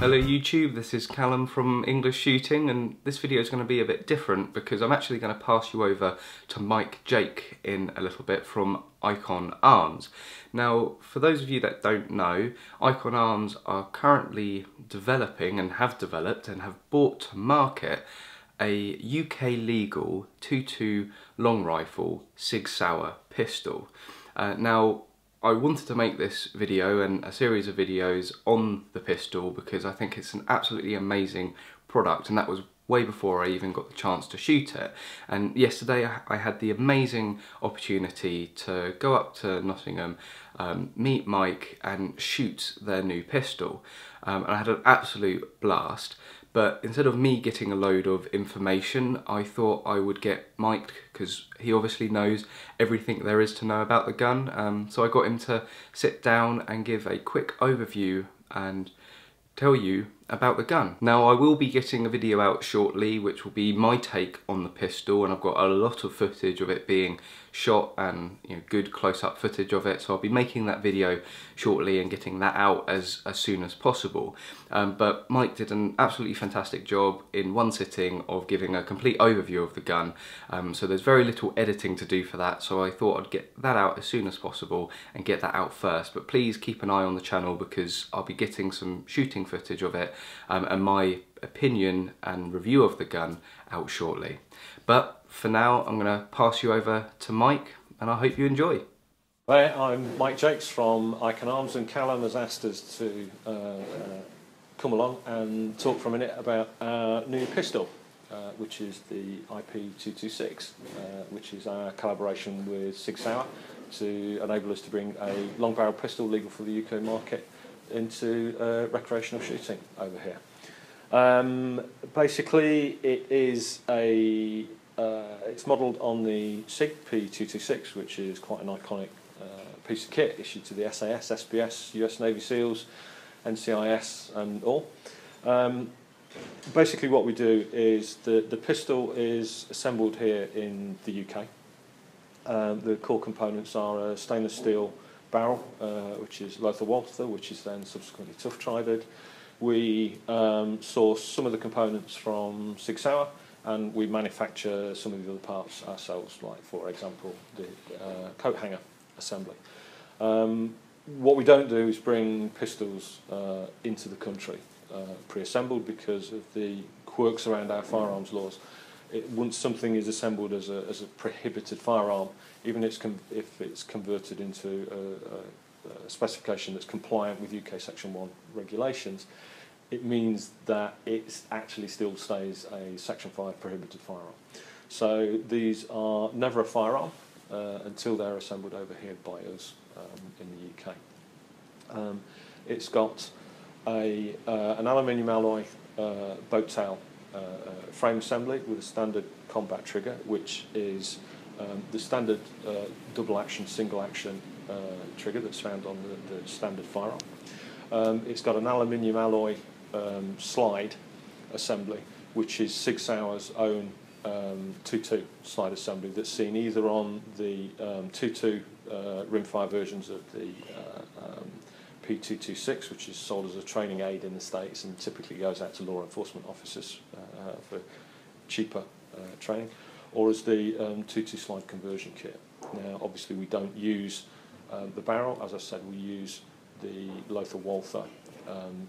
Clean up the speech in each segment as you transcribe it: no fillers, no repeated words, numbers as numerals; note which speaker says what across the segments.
Speaker 1: Hello YouTube, this is Callum from English Shooting, and this video is going to be a bit different because I'm actually going to pass you over to Mike Jake in a little bit from Icon Arms. Now, for those of you that don't know, Icon Arms are currently developing and have developed and have brought to market a UK legal 2.2 long rifle SigSauer pistol. Now, I wanted to make this video and a series of videos on the pistol because I think it's an absolutely amazing product, and that was way before I even got the chance to shoot it. And yesterday I had the amazing opportunity to go up to Nottingham, meet Mike and shoot their new pistol. And I had an absolute blast. But instead of me getting a load of information, I thought I would get Mike, because he obviously knows everything there is to know about the gun. So I got him to sit down and give a quick overview and tell you about the gun. Now, I will be getting a video out shortly which will be my take on the pistol, and I've got a lot of footage of it being shot and good close-up footage of it, so I'll be making that video shortly and getting that out as soon as possible. But Mike did an absolutely fantastic job in one sitting of giving a complete overview of the gun, so there's very little editing to do for that, so I thought I'd get that out as soon as possible and get that out first. But please keep an eye on the channel because I'll be getting some shooting footage of it and my opinion and review of the gun out shortly. But for now, I'm going to pass you over to Mike, and I hope you enjoy.
Speaker 2: Hi, I'm Mike Jakes from Icon Arms, and Callum has asked us to come along and talk for a minute about our new pistol, which is the iP226, which is our collaboration with SigSauer to enable us to bring a long barrel pistol legal for the UK market into recreational shooting over here. Basically, it is it's modelled on the SIG P226, which is quite an iconic piece of kit issued to the SAS, SBS, US Navy SEALs, NCIS and all. Basically what we do is the pistol is assembled here in the UK. The core components are a stainless steel barrel, which is Lothar Walther, which is then subsequently tough trided. We source some of the components from SigSauer, and we manufacture some of the other parts ourselves, like for example the coat hanger assembly. What we don't do is bring pistols into the country pre-assembled because of the quirks around our firearms laws. Once something is assembled as a prohibited firearm, even if it's converted into a specification that's compliant with UK Section 1 regulations, it means that it actually still stays a Section 5 prohibited firearm. So these are never a firearm until they're assembled over here by us in the UK. It's got an aluminium alloy boat tail frame assembly with a standard combat trigger, which is the standard double action, single action trigger that's found on the standard firearm. It's got an aluminium alloy slide assembly, which is SigSauer's own 2.2 slide assembly that's seen either on the 2.2 rimfire versions of the P226, which is sold as a training aid in the States and typically goes out to law enforcement officers for cheaper training, or as the 2.2 slide conversion kit. Now, obviously, we don't use the barrel. As I said, we use the Lothar Walther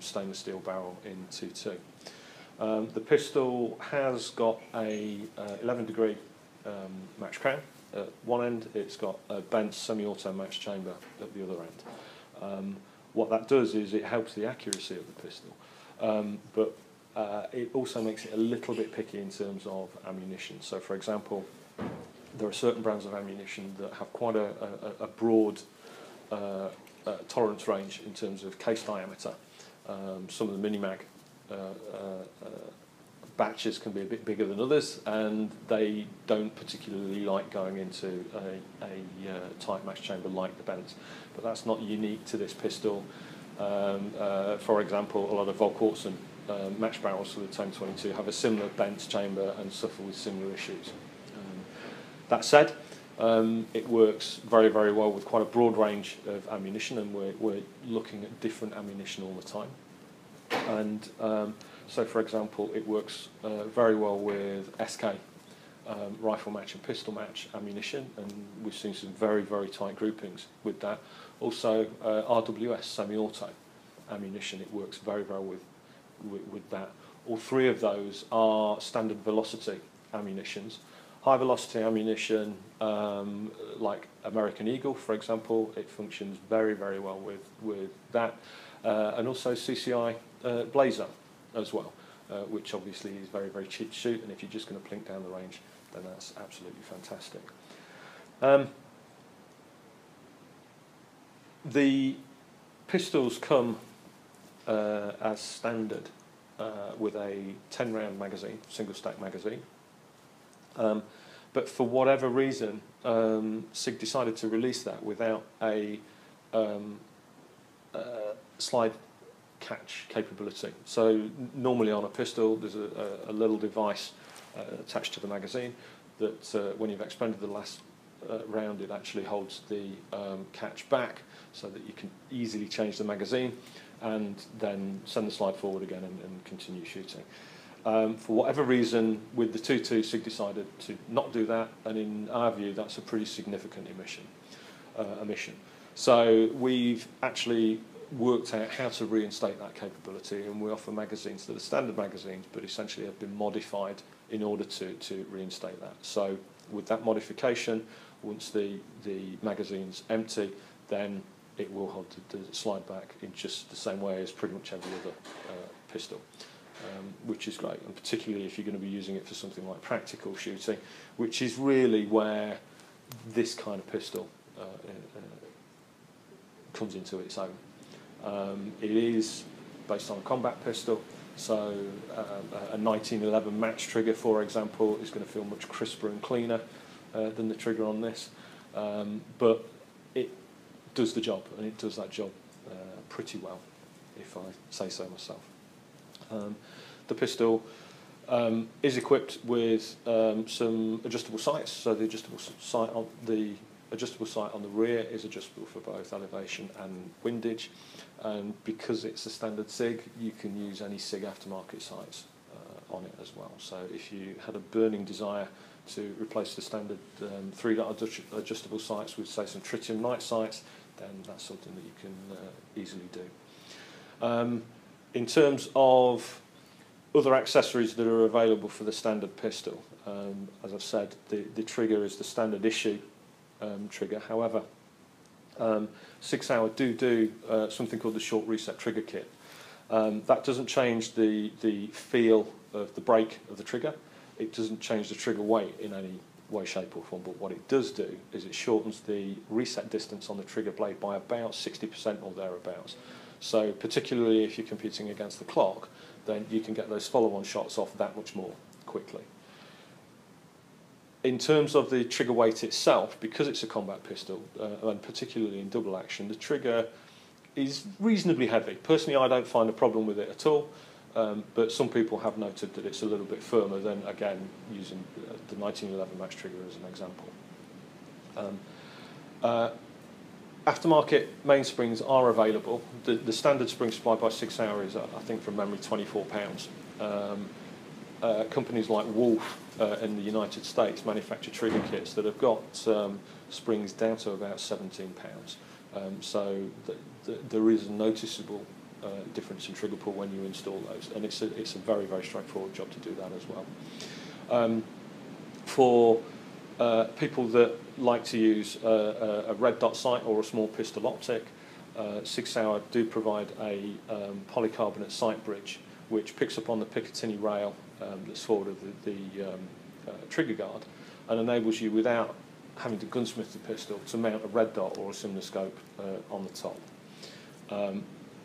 Speaker 2: stainless steel barrel in 2.2. The pistol has got a 11-degree match crown at one end. It's got a bent semi-auto match chamber at the other end. What that does is it helps the accuracy of the pistol, but it also makes it a little bit picky in terms of ammunition. So, for example, there are certain brands of ammunition that have quite a broad tolerance range in terms of case diameter. Some of the Minimag batches can be a bit bigger than others, and they don't particularly like going into a tight match chamber like the bent. But that's not unique to this pistol. For example, a lot of Volk-Orson match barrels for the 1022 have a similar bent chamber and suffer with similar issues. That said, it works very, very well with quite a broad range of ammunition, and we're looking at different ammunition all the time. And so, for example, it works very well with SK, rifle match and pistol match ammunition, and we've seen some very, very tight groupings with that. Also, RWS, semi-auto ammunition, it works very, very well with that. All three of those are standard velocity ammunitions. High velocity ammunition, like American Eagle, for example, it functions very, very well with that. And also CCI Blazer as well, which obviously is very, very cheap to shoot, and if you're just going to plink down the range, then that's absolutely fantastic. The pistols come as standard with a 10-round magazine, single-stack magazine. But for whatever reason, SIG decided to release that without a slide catch capability. So normally on a pistol, there's a little device attached to the magazine that when you've expended the last round, it actually holds the catch back so that you can easily change the magazine and then send the slide forward again and continue shooting. For whatever reason, with the 2.2, SIG decided to not do that, and in our view, that's a pretty significant omission. So we've actually worked out how to reinstate that capability, and we offer magazines that are standard magazines, but essentially have been modified in order to reinstate that. So with that modification, once the magazine's empty, then it will hold the slide back in just the same way as pretty much every other pistol. Which is great, and particularly if you're going to be using it for something like practical shooting, which is really where this kind of pistol comes into its own. It is based on a combat pistol, so a 1911 match trigger, for example, is going to feel much crisper and cleaner than the trigger on this, but it does the job, and it does that job pretty well, if I say so myself. The pistol is equipped with some adjustable sights, so the adjustable sight on the rear is adjustable for both elevation and windage, and because it's a standard SIG, you can use any SIG aftermarket sights on it as well. So if you had a burning desire to replace the standard 3-dot adjustable sights with, say, some tritium night sights, then that's something that you can easily do. In terms of other accessories that are available for the standard pistol, as I've said, the trigger is the standard issue trigger. However, SigSauer do something called the short reset trigger kit. That doesn't change the feel of the break of the trigger. It doesn't change the trigger weight in any way, shape or form, but what it does do is it shortens the reset distance on the trigger blade by about 60% or thereabouts. So particularly if you're competing against the clock, then you can get those follow-on shots off that much more quickly. In terms of the trigger weight itself, because it's a combat pistol, and particularly in double action, the trigger is reasonably heavy. Personally, I don't find a problem with it at all, but some people have noted that it's a little bit firmer than, again, using the 1911 match trigger as an example. Aftermarket mainsprings are available. The standard spring supplied by SigSauer is, I think from memory, £24. Companies like Wolf in the United States manufacture trigger kits that have got springs down to about £17. So there is a noticeable difference in trigger pull when you install those, and it's a very, very straightforward job to do that as well. For people that like to use a red dot sight or a small pistol optic, SigSauer do provide a polycarbonate sight bridge which picks up on the Picatinny rail that's forward of the trigger guard and enables you, without having to gunsmith the pistol, to mount a red dot or a similar scope on the top.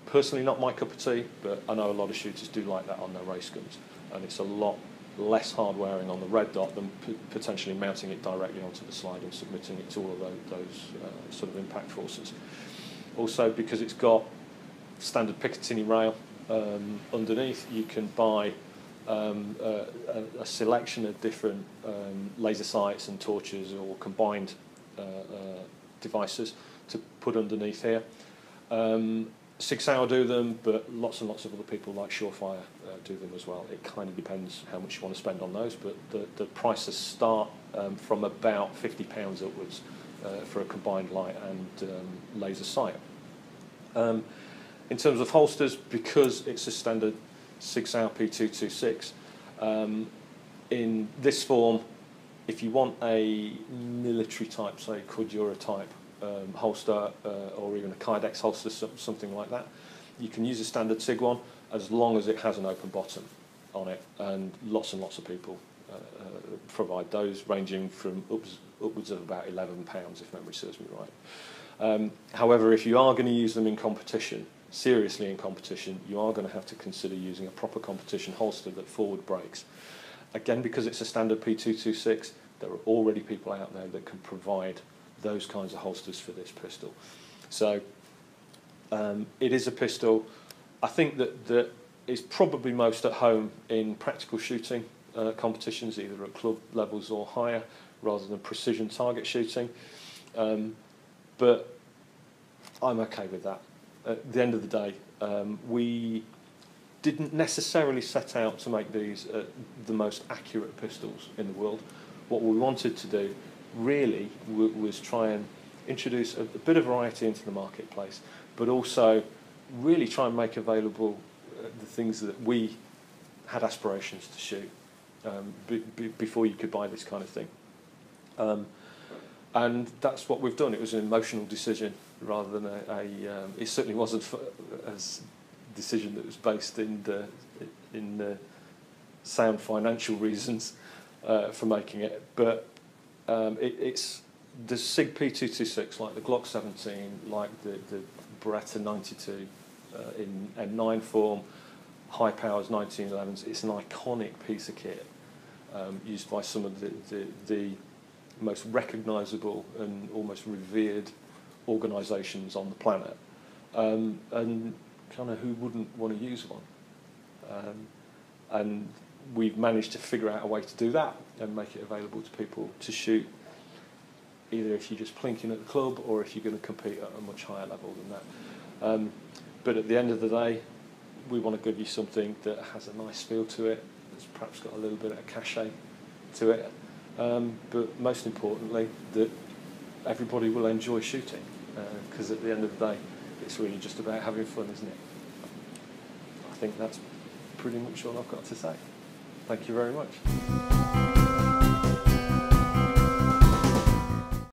Speaker 2: Personally, not my cup of tea, but I know a lot of shooters do like that on their race guns, and it's a lot less hard wearing on the red dot than potentially mounting it directly onto the slide and submitting it to all of those sort of impact forces. Also, because it's got standard Picatinny rail underneath, you can buy a selection of different laser sights and torches or combined devices to put underneath here. SigSauer do them, but lots and lots of other people like Surefire do them as well. It kind of depends how much you want to spend on those, but the prices start from about £50 upwards for a combined light and laser sight. In terms of holsters, because it's a standard SigSauer iP226, in this form, if you want a military type, say Cordura type holster, or even a Kydex holster, something like that, you can use a standard SIG one as long as it has an open bottom on it, and lots of people provide those, ranging from upwards of about £11, if memory serves me right. However, if you are going to use them in competition, seriously in competition, you are going to have to consider using a proper competition holster that forward breaks. Again, because it's a standard P226, there are already people out there that can provide those kinds of holsters for this pistol. So it is a pistol, I think, that is probably most at home in practical shooting competitions, either at club levels or higher, rather than precision target shooting. But I'm okay with that. At the end of the day, we didn't necessarily set out to make these the most accurate pistols in the world. What we wanted to do really was try and introduce a bit of variety into the marketplace, but also really try and make available the things that we had aspirations to shoot before you could buy this kind of thing. And that's what we've done. It was an emotional decision rather than it certainly wasn't a decision that was based in the sound financial reasons for making it. But it's the SIG P226, like the Glock 17, like the Beretta 92 in M9 form, high powers 1911s. It's an iconic piece of kit used by some of the most recognisable and almost revered organisations on the planet, and kind of who wouldn't want to use one? And we've managed to figure out a way to do that and make it available to people to shoot, either if you're just plinking at the club or if you're going to compete at a much higher level than that. But at the end of the day, we want to give you something that has a nice feel to it, that's perhaps got a little bit of cachet to it, but most importantly, that everybody will enjoy shooting, because at the end of the day, it's really just about having fun, isn't it? I think that's pretty much all I've got to say. Thank you very much.